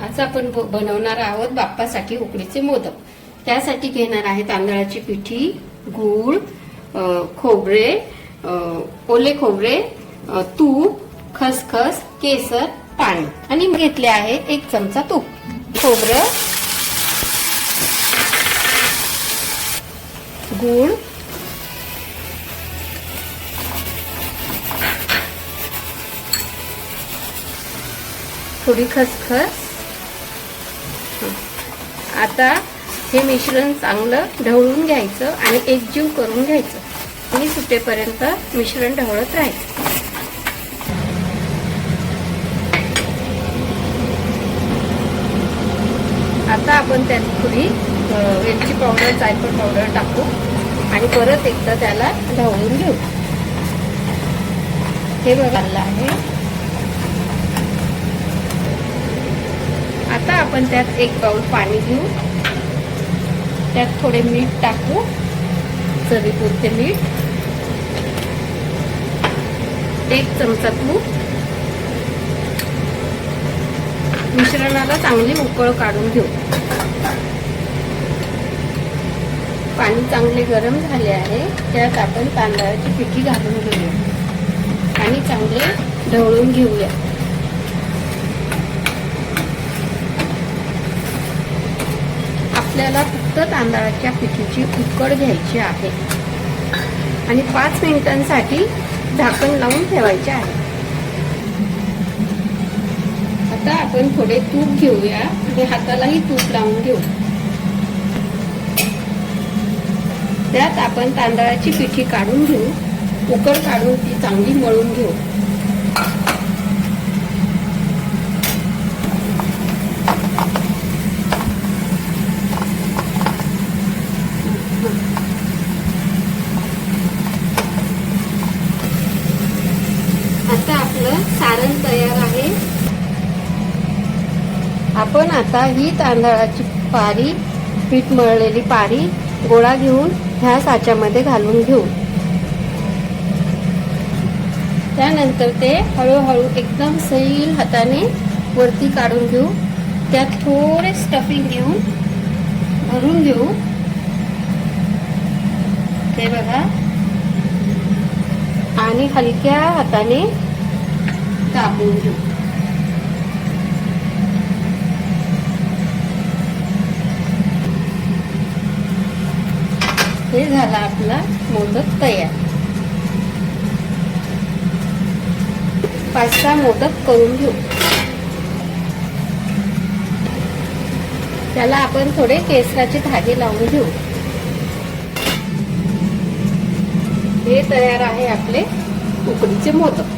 आज आपण बनवणार आहोत बाप्पासाठी उकडीचे मोदक। त्यासाठी घेणार आहे तांदळाची पिठी, गूळ, खोबरे, ओले खोबरे, तूप, खसखस, केसर, पाणी आणि घेतले आहे 1 चमचा तूप। खोबरं, गूळ, थोडी खसखस। आता हे मिश्रण चांगलं ढवळून घ्यायचं आणि एकजीव करून घ्यायचं आणि सुटेपर्यंत मिश्रण ढवळत राहायचं। आता आपण त्यात थोडी वेलची पावडर, जायफळ पावडर टाकू आणि परत एकदा त्याला ढवळून घेऊ। हे बघायला आहे। आता आपण त्यात 1 बाउल पाणी घेऊ, त्यात थोडे मीठ टाकू, चवीपुरते मीठ, 1 चमचा तूप। मिश्रणाला चांगली उकळ काढून घेऊ। पाणी चांगले गरम झाले आहे, त्यात आपण तांदळाची पिठी घालून घेऊया आणि चांगले ढवळून घेऊया। आपल्याला फक्त तांदळाच्या पिठीची उकड घ्यायची आहे आणि 5 मिनिटांसाठी झाकण लावून ठेवायचे आहे। आता आपण थोडे तूप घेऊया आणि हातालाही तूप लावून घेऊ। त्यात आपण तांदळाची पिठी काढून घेऊ, उकड काढून ती चांगली मळून घेऊ। आता आपलं सारण तयार आहे। आपण आता ही तांदळाची पारी, पीठ मळलेली पारी गोळा घेऊन ह्या साच्यामध्ये घालून घेऊ। त्यानंतर ते हळूहळू एकदम सैल हाताने वरती काढून घेऊ। त्यात थोडे स्टफिंग घेऊन भरून घेऊ। ते बघा, आणि हलक्या हाताने दाबून घेऊ। हे झाला आपला मोदक तयार। 5-6 मोदक करून घेऊ। त्याला आपण थोडे केसराचे धागे लावून घेऊ। हे तयार आहे आपले उकडीचे मोदक।